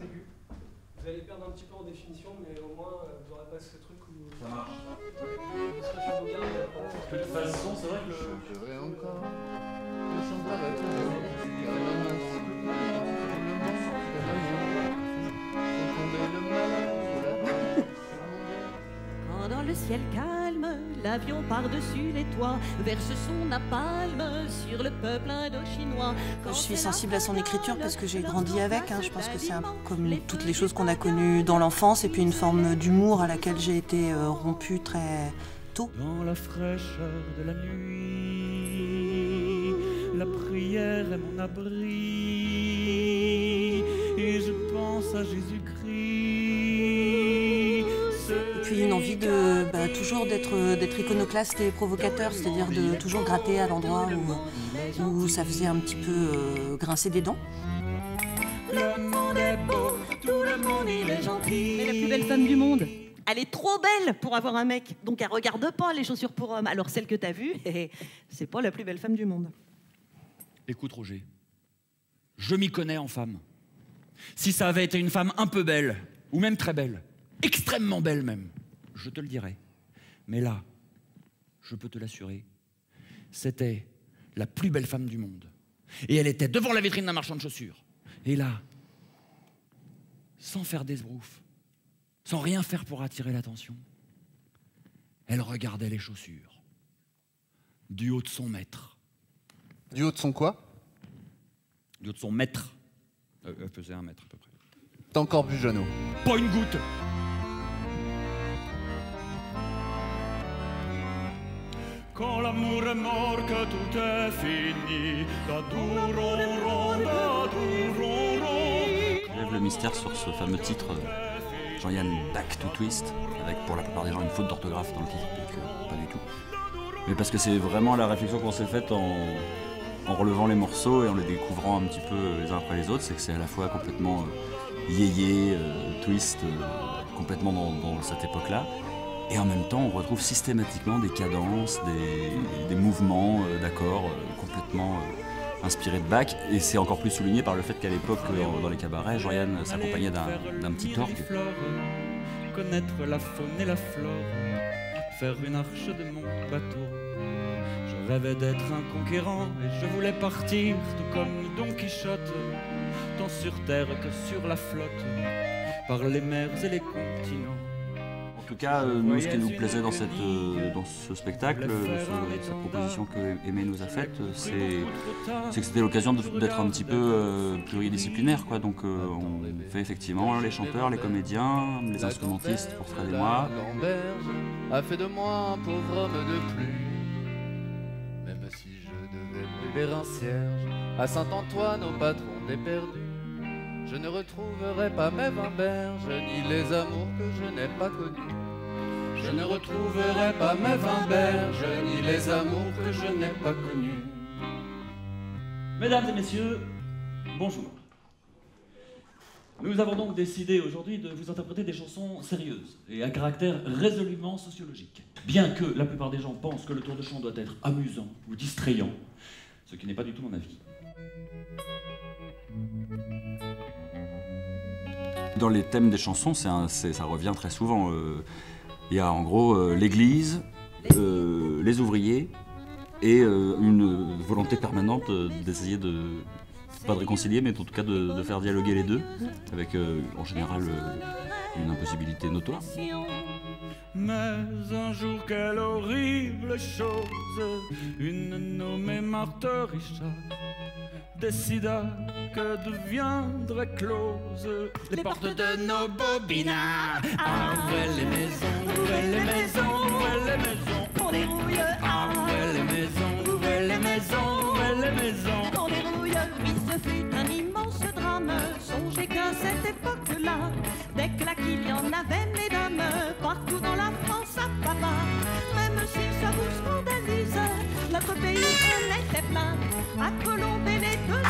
aigu. Vous allez perdre un petit peu en définition, mais au moins vous n'aurez pas ce truc où... Ça marche. Vous serez sur vos gardes, De toute façon, c'est vrai que le... Je chanterai encore. Je chanterai toujours. Quand dans le ciel calme, l'avion par-dessus les toits verse son napalm sur le peuple indo-chinois. Je suis sensible à son écriture parce que j'ai grandi avec. Je pense que c'est comme toutes les choses qu'on a connues dans l'enfance et puis une forme d'humour à laquelle j'ai été rompue très tôt. Dans la fraîcheur de la nuit, la prière est mon abri et je pense à Jésus-Christ. Et puis une envie de toujours d'être iconoclaste et provocateur, c'est-à-dire de toujours gratter à l'endroit où ça faisait un petit peu grincer des dents. Le monde est beau, tout le monde il est gentil. Mais la plus belle femme du monde, elle est trop belle pour avoir un mec. Donc elle regarde pas les chaussures pour hommes. Alors celle que t'as vue, c'est pas la plus belle femme du monde. Écoute, Roger, je m'y connais en femme. Si ça avait été une femme un peu belle, ou même très belle, extrêmement belle même, je te le dirais. Mais là, je peux te l'assurer, c'était la plus belle femme du monde. Et elle était devant la vitrine d'un marchand de chaussures. Et là, sans faire d'esbrouf, sans rien faire pour attirer l'attention, elle regardait les chaussures, du haut de son maître. Du haut de son quoi? Du haut de son maître. Elle faisait 1 mètre à peu près. T'as encore bu, Jeannot? Pas une goutte. Quand l'amour est mort, que tout est fini. J'enlève le mystère sur ce fameux titre Jean-Yann Back to Twist, avec pour la plupart des gens une faute d'orthographe dans le titre, et que pas du tout. Mais parce que c'est vraiment la réflexion qu'on s'est faite en relevant les morceaux et en les découvrant un petit peu les uns après les autres, c'est que c'est à la fois complètement yéyé, twist, complètement dans cette époque-là. Et en même temps, on retrouve systématiquement des cadences, des mouvements d'accords complètement inspirés de Bach. Et c'est encore plus souligné par le fait qu'à l'époque, dans les cabarets, Jean-Yann s'accompagnait d'un petit orgue. Connaître la faune et la flore, faire une arche de mon bateau. Je rêvais d'être un conquérant et je voulais partir, tout comme Don Quichotte, tant sur terre que sur la flotte, par les mers et les continents. En tout cas, nous, ce qui nous plaisait dans ce spectacle, cette proposition que Aimé nous a faite, c'est que c'était l'occasion d'être un petit peu pluridisciplinaire, quoi. Donc on fait effectivement les chanteurs, les comédiens, les instrumentistes pour Fred et moi. Gamberge a fait de moi un pauvre homme de plus. Même si je devais brûler un cierge à Saint-Antoine, au patron des perdus, je ne retrouverai pas mes 20 berges, ni les amours que je n'ai pas connus. Je ne retrouverai pas mes 20 berges, ni les amours que je n'ai pas connus. Mesdames et messieurs, bonjour. Nous avons donc décidé aujourd'hui de vous interpréter des chansons sérieuses et à caractère résolument sociologique. Bien que la plupart des gens pensent que le tour de chant doit être amusant ou distrayant, ce qui n'est pas du tout mon avis. Dans les thèmes des chansons, ça revient très souvent. Il y a en gros l'église, les ouvriers et une volonté permanente d'essayer pas de réconcilier, mais en tout cas de faire dialoguer les deux, avec en général une impossibilité notoire. Mais un jour, quelle horrible chose, une nommée Marthe Richard décida que deviendraient closes les portes de nos bobinards. Ah, ouvrez les maisons, ouvrez les maisons, ouvrez les maisons, On dérouille, ah, ouvrez les maisons, ouvrez les maisons, ouvrez les maisons. on dérouille. Oui, ce fut un immense drame. Songez qu'à cette époque-là, des claques il y en avait, mesdames, partout dans la France à papa. Même si ça vous scandalise, notre pays en était plein, à colomber les deux